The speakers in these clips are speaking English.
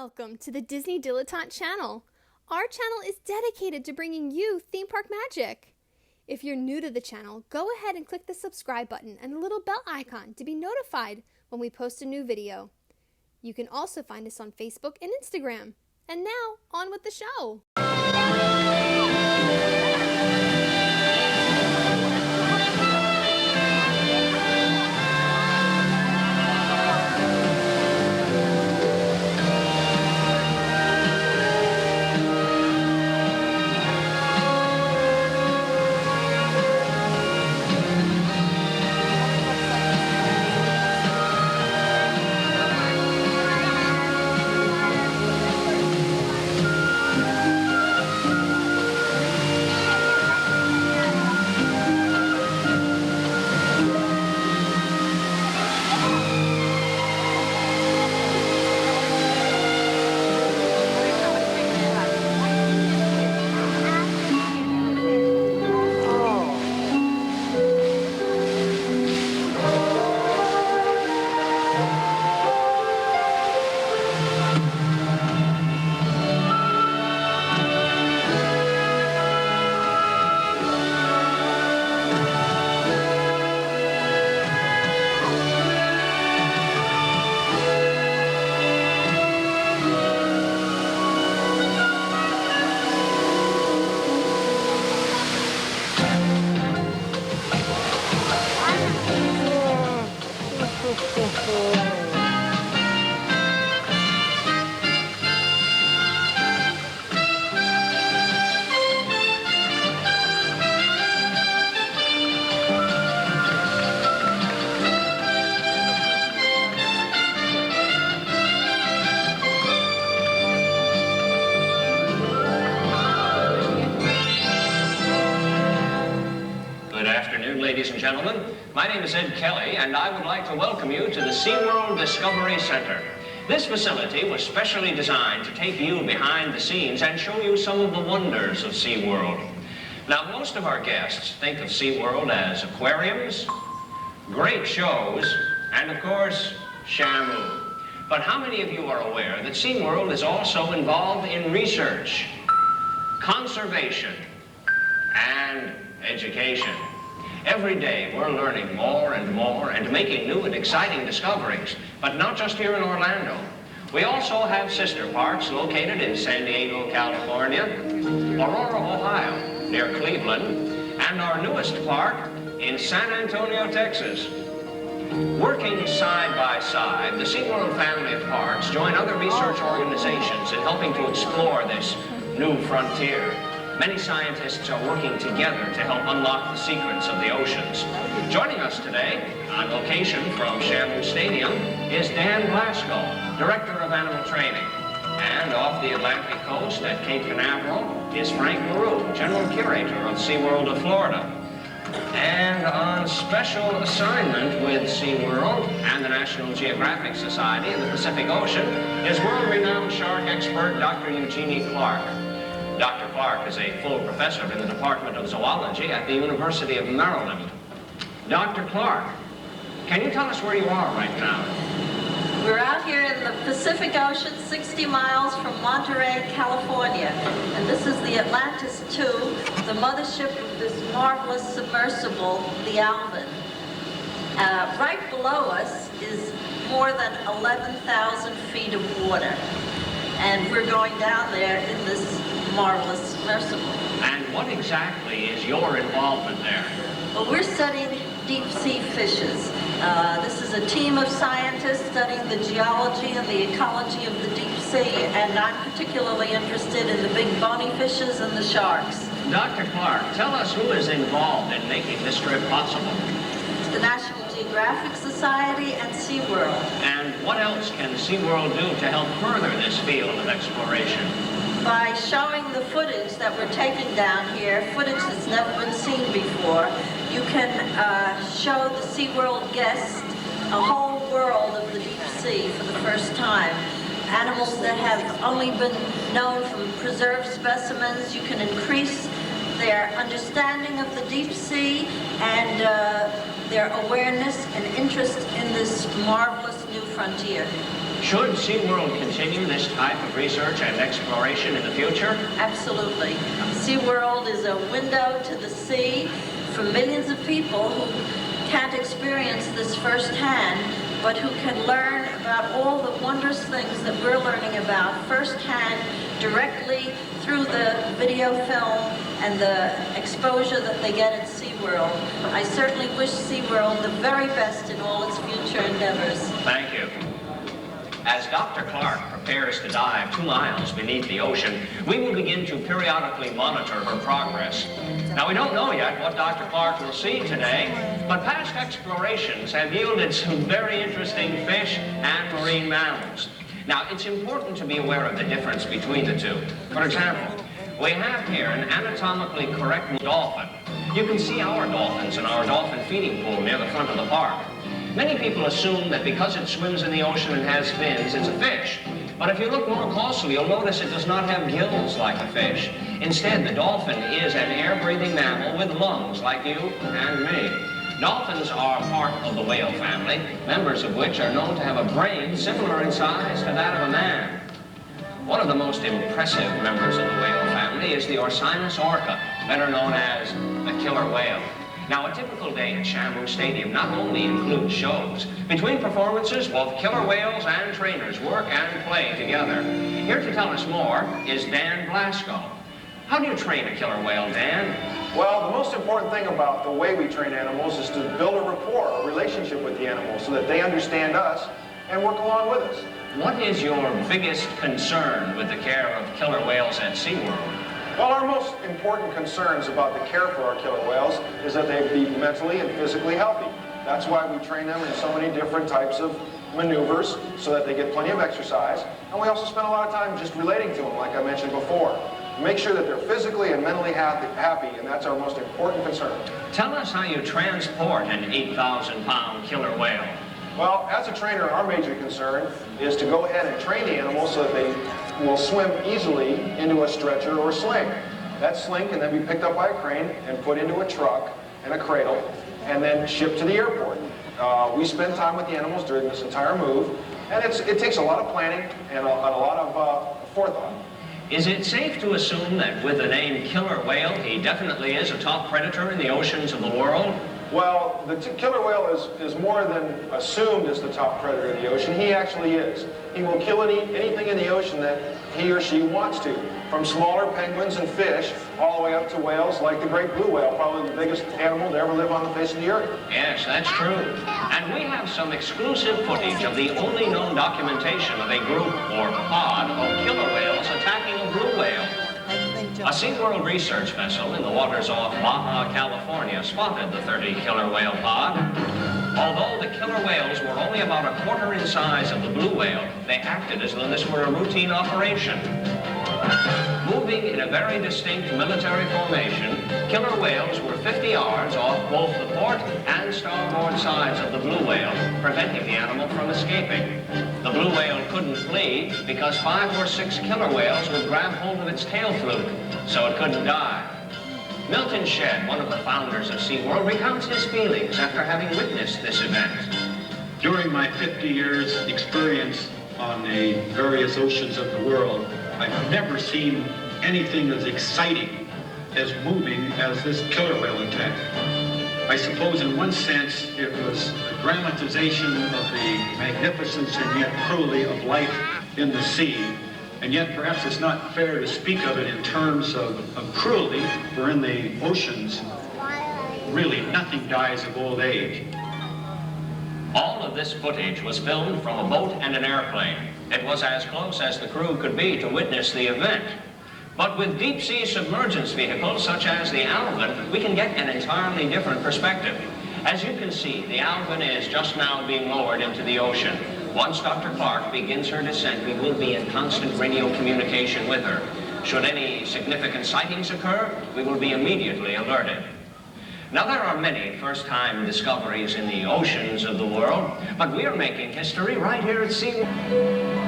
Welcome to the Disney Dilettante channel. Our channel is dedicated to bringing you theme park magic. If you're new to the channel, go ahead and click the subscribe button and the little bell icon to be notified when we post a new video. You can also find us on Facebook and Instagram. And now, on with the show. Ladies and gentlemen, my name is Ed Kelly, and I would like to welcome you to the SeaWorld Discovery Center. This facility was specially designed to take you behind the scenes and show you some of the wonders of SeaWorld. Now, most of our guests think of SeaWorld as aquariums, great shows, and of course, Shamu. But how many of you are aware that SeaWorld is also involved in research, conservation, and education? Every day, we're learning more and more and making new and exciting discoveries, but not just here in Orlando. We also have sister parks located in San Diego, California, Aurora, Ohio, near Cleveland, and our newest park in San Antonio, Texas. Working side by side, the SeaWorld family of parks join other research organizations in helping to explore this new frontier. Many scientists are working together to help unlock the secrets of the oceans. Joining us today, on location from Shamu Stadium, is Dan Glasgow, Director of Animal Training. And off the Atlantic coast at Cape Canaveral is Frank LaRue, General Curator of SeaWorld of Florida. And on special assignment with SeaWorld and the National Geographic Society in the Pacific Ocean is world-renowned shark expert Dr. Eugenie Clark. Dr. Clark is a full professor in the Department of Zoology at the University of Maryland. Dr. Clark, can you tell us where you are right now? We're out here in the Pacific Ocean, 60 miles from Monterey, California. And this is the Atlantis II, the mothership of this marvelous submersible, the Alvin. Right below us is more than 11,000 feet of water. And we're going down there in this marvelous submersible. And what exactly is your involvement there? Well, we're studying deep sea fishes. This is a team of scientists studying the geology and the ecology of the deep sea, and I'm particularly interested in the big bony fishes and the sharks. Dr. Clark, tell us who is involved in making this trip possible. The National Geographic Society and SeaWorld. And what else can SeaWorld do to help further this field of exploration? By showing the footage that we're taking down here, footage that's never been seen before, you can show the SeaWorld guests a whole world of the deep sea for the first time. Animals that have only been known from preserved specimens. You can increase their understanding of the deep sea and their awareness and interest in this marvelous new frontier. Should SeaWorld continue this type of research and exploration in the future? Absolutely. SeaWorld is a window to the sea for millions of people who can't experience this firsthand, but who can learn about all the wondrous things that we're learning about firsthand, directly through the video film and the exposure that they get at SeaWorld. I certainly wish SeaWorld the very best in all its future endeavors. Thank you. As Dr. Clark prepares to dive 2 miles beneath the ocean, we will begin to periodically monitor her progress. Now, we don't know yet what Dr. Clark will see today, but past explorations have yielded some very interesting fish and marine mammals. Now, it's important to be aware of the difference between the two. For example, we have here an anatomically correct dolphin. You can see our dolphins in our dolphin feeding pool near the front of the park. Many people assume that because it swims in the ocean and has fins, it's a fish. But if you look more closely, you'll notice it does not have gills like a fish. Instead, the dolphin is an air-breathing mammal with lungs like you and me. Dolphins are part of the whale family, members of which are known to have a brain similar in size to that of a man. One of the most impressive members of the whale family is the Orcinus orca, better known as the killer whale. Now, a typical day at Shamu Stadium not only includes shows. Between performances, both killer whales and trainers work and play together. Here to tell us more is Dan Blasco. How do you train a killer whale, Dan? Well, the most important thing about the way we train animals is to build a rapport, a relationship with the animals, so that they understand us and work along with us. What is your biggest concern with the care of killer whales at SeaWorld? Well, our most important concerns about the care for our killer whales is that they be mentally and physically healthy. That's why we train them in so many different types of maneuvers so that they get plenty of exercise. And we also spend a lot of time just relating to them, like I mentioned before. Make sure that they're physically and mentally happy, and that's our most important concern. Tell us how you transport an 8,000-pound killer whale. Well, as a trainer, our major concern is to go ahead and train the animals so that they will swim easily into a stretcher or sling. That sling can then be picked up by a crane and put into a truck and a cradle and then shipped to the airport. We spend time with the animals during this entire move, and it takes a lot of planning and a lot of forethought. Is it safe to assume that with the name killer whale, he definitely is a top predator in the oceans of the world? Well, the killer whale is more than assumed as the top predator of the ocean. He actually is. He will kill anything in the ocean that he or she wants to, from smaller penguins and fish all the way up to whales like the great blue whale, probably the biggest animal to ever live on the face of the earth. Yes, that's true. And we have some exclusive footage of the only known documentation of a group or pod of killer whales attacking a blue whale. A SeaWorld research vessel in the waters off Baja, California spotted the 30 killer whale pod. Although the killer whales were only about a quarter in size of the blue whale, they acted as though this were a routine operation. Moving in a very distinct military formation, killer whales were 50 yards off both the port and starboard sides of the blue whale, preventing the animal from escaping. The blue whale couldn't flee because 5 or 6 killer whales would grab hold of its tail fluke, so it couldn't die. Milton Shedd, one of the founders of SeaWorld, recounts his feelings after having witnessed this event. During my 50 years experience on the various oceans of the world, I've never seen anything as exciting, as moving as this killer whale attack. I suppose in one sense it was a dramatization of the magnificence and yet cruelty of life in the sea. And yet perhaps it's not fair to speak of it in terms of cruelty, for in the oceans, really nothing dies of old age. All of this footage was filmed from a boat and an airplane. It was as close as the crew could be to witness the event. But with deep-sea submergence vehicles such as the Alvin, we can get an entirely different perspective. As you can see, the Alvin is just now being lowered into the ocean. Once Dr. Clark begins her descent, we will be in constant radio communication with her. Should any significant sightings occur, we will be immediately alerted. Now, there are many first-time discoveries in the oceans of the world, but we are making history right here at SeaWorld.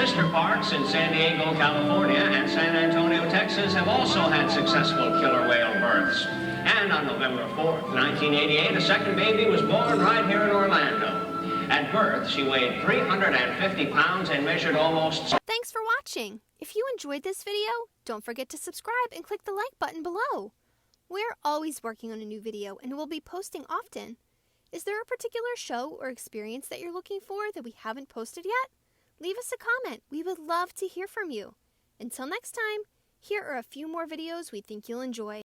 sister parks in San Diego, California, and San Antonio, Texas, have also had successful killer whale births. And on November 4th, 1988, a second baby was born right here in Orlando. At birth, she weighed 350 pounds and measured almost... Thanks for watching. If you enjoyed this video, don't forget to subscribe and click the like button below. We're always working on a new video and we'll be posting often. Is there a particular show or experience that you're looking for that we haven't posted yet? Leave us a comment. We would love to hear from you. Until next time, here are a few more videos we think you'll enjoy.